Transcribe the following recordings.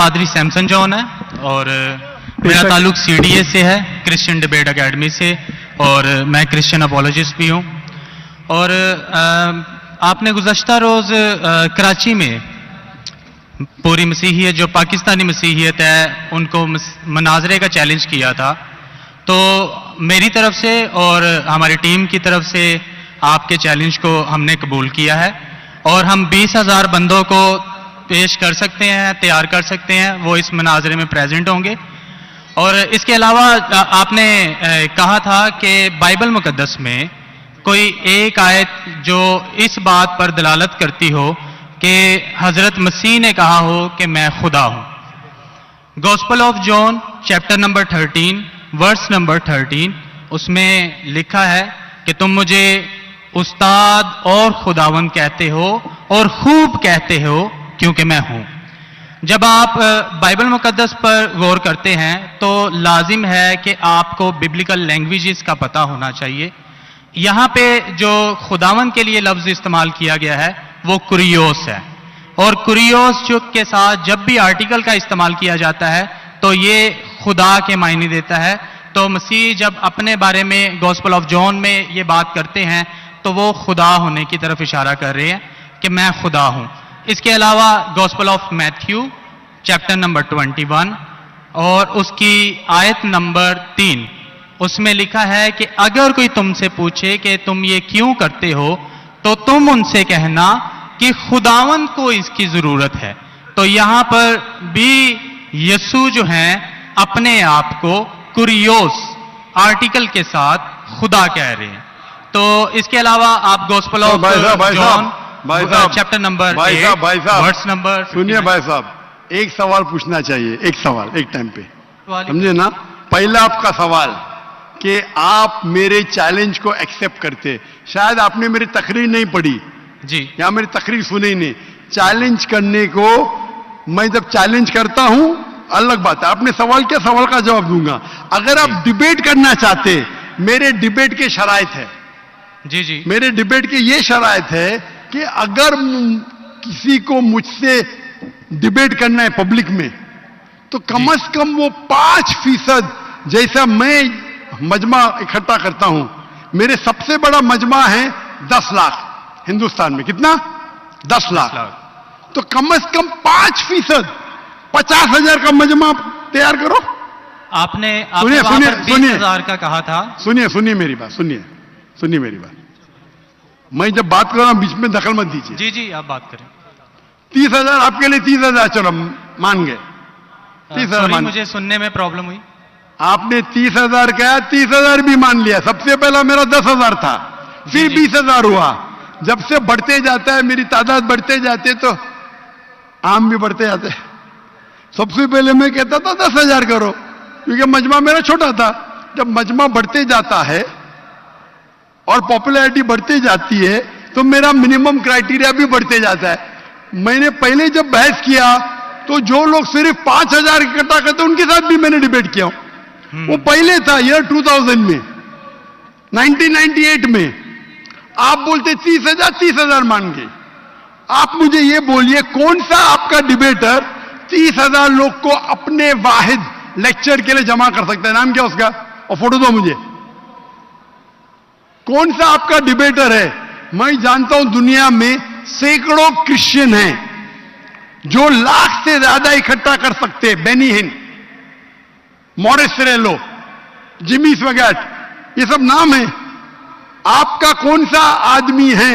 पादरी सैमसन जॉन है और मेरा ताल्लुक CDA से है, क्रिश्चियन डिबेट एकेडमी से, और मैं क्रिश्चियन अपॉलोजिस्ट भी हूँ। और आपने गुज़श्ता रोज़ कराची में पूरी मसीहियत जो पाकिस्तानी मसीहियत है उनको मनाजरे का चैलेंज किया था, तो मेरी तरफ से और हमारी टीम की तरफ से आपके चैलेंज को हमने कबूल किया है और हम 20,000 बंदों को पेश कर सकते हैं, तैयार कर सकते हैं, वो इस मनाजरे में प्रेजेंट होंगे। और इसके अलावा आपने कहा था कि बाइबल मुकद्दस में कोई एक आयत जो इस बात पर दलालत करती हो कि हजरत मसीह ने कहा हो कि मैं खुदा हूं। Gospel of John chapter number 13 verse number 13, उसमें लिखा है कि तुम मुझे उस्ताद और खुदावंद कहते हो और खूब कहते हो क्योंकि मैं हूं। जब आप बाइबल मुकद्दस पर गौर करते हैं तो लाजिम है कि आपको बिब्लिकल लैंग्वेजेस का पता होना चाहिए। यहां पे जो खुदावंद के लिए लफ्ज इस्तेमाल किया गया है वो कुरियोस है, और कुरियोस जो के साथ जब भी आर्टिकल का इस्तेमाल किया जाता है तो ये खुदा के मायने देता है। तो मसीह जब अपने बारे में गॉस्पेल ऑफ जॉन में ये बात करते हैं तो वो खुदा होने की तरफ इशारा कर रहे हैं कि मैं खुदा हूं। इसके अलावा gospel of Matthew chapter number 21 और उसकी आयत नंबर 3, उसमें लिखा है कि अगर कोई तुमसे पूछे कि तुम ये क्यों करते हो तो तुम उनसे कहना कि खुदावंद को इसकी जरूरत है। तो यहां पर भी यीशु जो हैं अपने आप को कुरियोस आर्टिकल के साथ खुदा कह रहे हैं। तो इसके अलावा आप gospel of John chapter number 8 verse number, सुनिए भाई साहब, एक सवाल पूछना चाहिए, एक सवाल एक टाइम पे, समझे ना। पहला आपका सवाल कि आप मेरे चैलेंज को एक्सेप्ट करते, शायद आपने मेरी तकरीर नहीं पढ़ी जी, या मेरी तकरीर सुनी नहीं। चैलेंज करने को मैं जब चैलेंज करता हूं अलग बात है, आपने सवाल किया, सवाल का जवाब दूंगा। अगर आप डिबेट करना चाहते, मेरे डिबेट के शराइत है, जी जी, मेरे डिबेट के ये शराइत है कि अगर किसी को मुझसे डिबेट करना है पब्लिक में तो कम से कम वो 5% जैसा मैं मजमा इकट्ठा करता हूं। मेरे सबसे बड़ा मजमा है 10 लाख हिंदुस्तान में। कितना? 10 लाख। तो कम से कम 5%, 50,000 का मजमा तैयार करो। आपने सुनिए सुनिए सुनिए 20,000 का कहा था। सुनिए मेरी बात, सुनिए मेरी बात। मैं जब बात कर रहा हूं बीच में दखल मत दीजिए। जी जी, आप बात करें। 30,000 आपके लिए 30,000, चलो मान गए 30,000। मुझे सुनने में प्रॉब्लम हुई। आपने 30,000 कहा, 30,000 भी मान लिया। सबसे पहला मेरा 10,000 था, फिर 20,000 हुआ। जब से बढ़ते जाता है, मेरी तादाद बढ़ते जाते तो आम भी बढ़ते जाते। सबसे पहले मैं कहता था 10,000 करो, क्योंकि मजमा मेरा छोटा था। जब मजमा बढ़ते जाता है और पॉपुलैरिटी बढ़ती जाती है तो मेरा मिनिमम क्राइटेरिया भी बढ़ते जाता है। मैंने पहले जब बहस किया तो जो लोग सिर्फ 5,000 इकट्ठा करते उनके साथ भी मैंने डिबेट किया। वो पहले था ईयर 2000 में, 1998 में। आप बोलते 30,000 मान गए। आप मुझे ये बोलिए कौन सा आपका डिबेटर 30,000 लोग को अपने वाहिद लेक्चर के लिए जमा कर सकता है? नाम क्या उसका, और फोटो दो मुझे। कौन सा आपका डिबेटर है? मैं जानता हूं दुनिया में सैकड़ों क्रिश्चियन हैं जो लाख से ज्यादा इकट्ठा कर सकते हैं। बेनी हिन, मॉरिस सिरेलो, जिमी स्वैगट, ये सब नाम है। आपका कौन सा आदमी है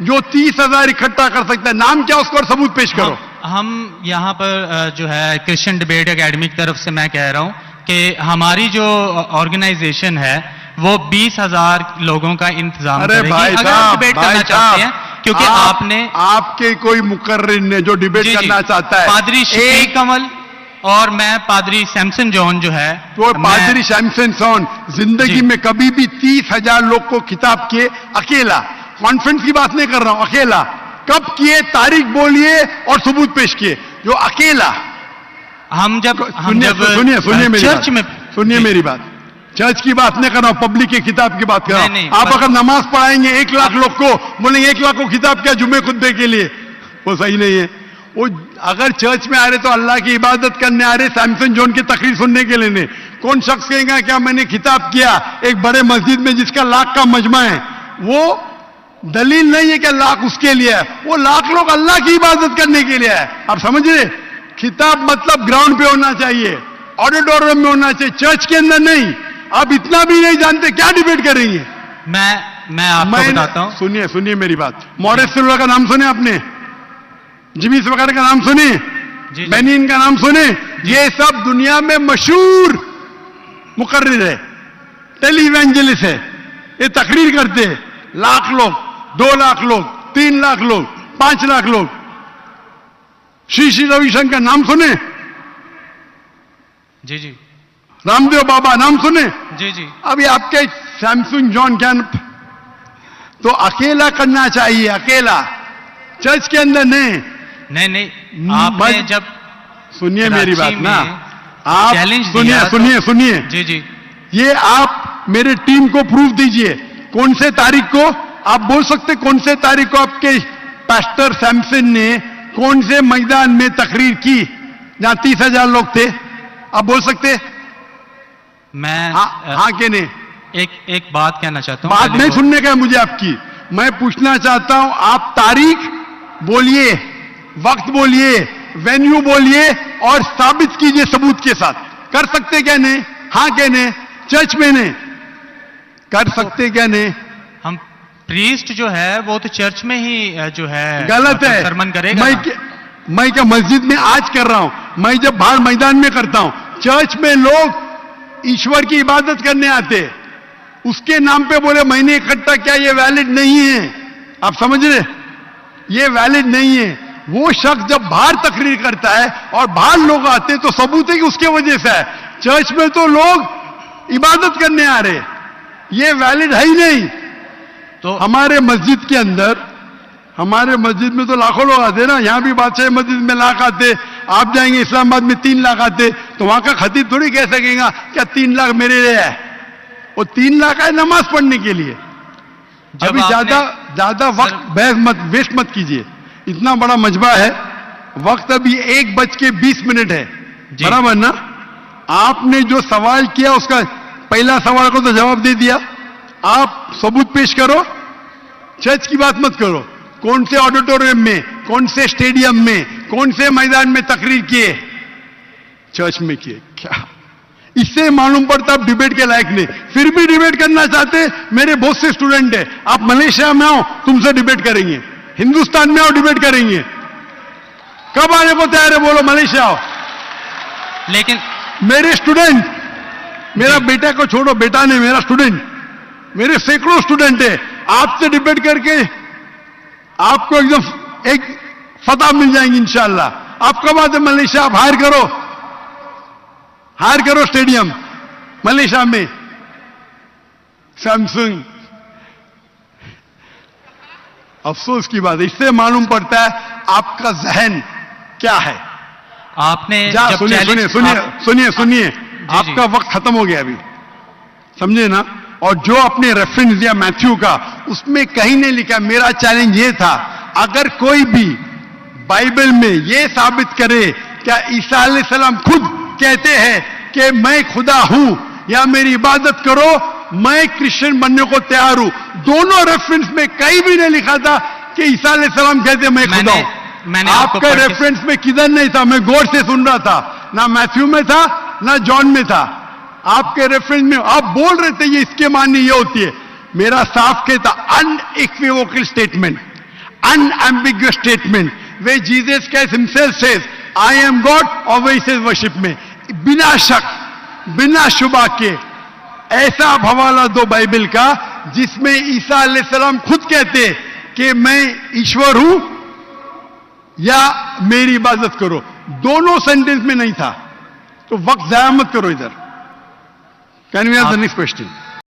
जो 30,000 इकट्ठा कर सकता है? नाम क्या उसका और सबूत पेश करो। हम यहाँ पर जो है क्रिश्चियन डिबेट एकेडमी की तरफ से मैं कह रहा हूँ कि हमारी जो ऑर्गेनाइजेशन है वो 20,000 लोगों का इंतजाम करेगी। अगर आप डिबेट करना चाहते हैं, क्योंकि आपने आपके कोई मुकर्रिर ने जो डिबेट करना चाहता है, पादरी शफीक कमल और मैं पादरी सैमसन जॉन जो है, तो पादरी सैमसन जॉन जिंदगी में कभी भी 30,000 लोग को खिताब किए अकेला। कॉन्फ्रेंस की बात नहीं कर रहा हूं, अकेला। कब किए? तारीख बोलिए और सबूत पेश किए। जो अकेला सुनिए मेरी बात, चर्च की बात नहीं कर रहा हूं, पब्लिक की किताब की बात कर रहा हूं। आप अगर नमाज पढ़ाएंगे 1 लाख लोग को, बोलेंगे 1 लाख को खिताब किया जुमे खुतबे के लिए, वो सही नहीं है। वो अगर चर्च में आ रहे तो अल्लाह की इबादत करने आ रहे, सैमसन जॉन की तकरीर सुनने के लिए नहीं। कौन शख्स कहेगा क्या मैंने खिताब किया एक बड़े मस्जिद में जिसका लाख का मजमा है, वो दलील नहीं है कि लाख उसके लिए है, वो लाख लोग अल्लाह की इबादत करने के लिए है। आप समझ रहे? खिताब मतलब ग्राउंड पे होना चाहिए, ऑडिटोरियम में होना चाहिए, चर्च के अंदर नहीं। आप इतना भी नहीं जानते, क्या डिबेट करेंगे? मैं आपको बताता हूं। सुनिए मेरी बात। मॉरिस सिल्वा का नाम सुने आपने? जिमी वगैरह का नाम सुने? बेनिन का नाम सुने? ये सब दुनिया में मशहूर मुकर्रिर है, टेली इवेंजलिस्ट है। ये तकरीर करते हैं, लाख लोग, 2 लाख लोग, 3 लाख लोग, 5 लाख लोग। श्री रविशंकर नाम सुने? जी। रामदेव बाबा नाम सुने? जी। अभी आपके सैमसंग जॉन कैन तो अकेला करना चाहिए, अकेला, चर्च के अंदर नहीं। आपने जब सुनिए मेरी बात ना, आप चैलेंज सुनिए। जी। ये आप मेरे टीम को प्रूफ दीजिए, कौन से तारीख को आप बोल सकते, कौन से तारीख को आपके पास्टर सैमसन ने कौन से मैदान में तकरीर की जहां 30,000 लोग थे? आप बोल सकते? मैं हाँ के नहीं? एक बात कहना चाहता हूं। बात नहीं सुनने का है मुझे आपकी, मैं पूछना चाहता हूं, आप तारीख बोलिए, वक्त बोलिए, वेन्यू बोलिए और साबित कीजिए सबूत के साथ। कर सकते क्या नहीं? हाँ क्या नहीं? चर्च में नहीं कर सकते क्या नहीं? हम प्रीस्ट जो है वो तो चर्च में ही जो है गलत है, सरमन करेगा। मैं क्या मस्जिद में आज कर रहा हूं, मैं जब बाहर मैदान में करता हूं। चर्च में लोग ईश्वर की इबादत करने आते, उसके नाम पे बोले मैंने इकट्ठा किया, ये वैलिड नहीं है। आप समझ रहे? ये वैलिड नहीं है। वो शख्स जब बाहर तकरीर करता है और बाहर लोग आते तो सबूत है कि उसके वजह से है। चर्च में तो लोग इबादत करने आ रहे, ये वैलिड है ही नहीं। तो हमारे मस्जिद के अंदर, हमारे मस्जिद में तो लाखों लोग आते ना, यहां भी बादशाह मस्जिद में लाख आते, आप जाएंगे इस्लामाबाद में 3 लाख आते, तो वहां का खतीब थोड़ी कह सकेगा क्या 3 लाख मेरे लिए है। वो 3 लाख है नमाज पढ़ने के लिए। अभी ज्यादा वक्त बहस मत, वेस्ट मत कीजिए, इतना बड़ा मजबा है। वक्त अभी 1:20 है, बराबर ना? आपने जो सवाल किया उसका पहला सवाल को तो जवाब दे दिया। आप सबूत पेश करो, चर्च की बात मत करो। कौन से ऑडिटोरियम में, कौन से स्टेडियम में, कौन से मैदान में तकरीर किए? चर्च में किए। क्या इससे मालूम पड़ता आप डिबेट के लायक नहीं? फिर भी डिबेट करना चाहते? मेरे बहुत से स्टूडेंट है, आप मलेशिया में आओ तुमसे डिबेट करेंगे, हिंदुस्तान में आओ डिबेट करेंगे। कब आने को तैयार है बोलो? मलेशिया आओ। लेकिन मेरे स्टूडेंट, मेरा बेटा को छोड़ो, बेटा नहीं, मेरा स्टूडेंट, मेरे सैकड़ों स्टूडेंट है, आपसे डिबेट करके आपको एकदम एक फतह मिल जाएंगी इंशाअल्लाह। आप कब आते मलेशिया? आप हायर करो स्टेडियम मलेशिया में। सैमसंग, अफसोस की बात है, इससे मालूम पड़ता है आपका जहन क्या है। आपने सुनिए, आपका वक्त खत्म हो गया अभी, समझे ना? और जो आपने रेफरेंस दिया मैथ्यू का, उसमें कहीं नहीं लिखा। मेरा चैलेंज ये था, अगर कोई भी बाइबल में ये साबित करे क्या ईसा अलैहिस्सलाम खुद कहते हैं कि मैं खुदा हूं या मेरी इबादत करो, मैं क्रिश्चियन बनने को तैयार हूं। दोनों रेफरेंस में कहीं भी नहीं लिखा था कि ईसा अलैहिस्सलाम कहते मैं खुदा हूं। आपका रेफरेंस में किधर नहीं था, मैं गौर से सुन रहा था, ना मैथ्यू में था ना जॉन में था। आपके रेफरेंस में आप बोल रहे थे ये इसके माननी ये होती है। मेरा साफ कहता unequivocal statement, unambiguous statement, way Jesus Christ himself says I am God, और वे सेज वर्शिप में, बिना शक बिना शुबा के ऐसा हवाला दो बाइबल का जिसमें ईसा अलैहिस्सलाम खुद कहते कि मैं ईश्वर हूं या मेरी इबादत करो। दोनों सेंटेंस में नहीं था। तो वक्त जाया मत करो इधर। Can we have the next question?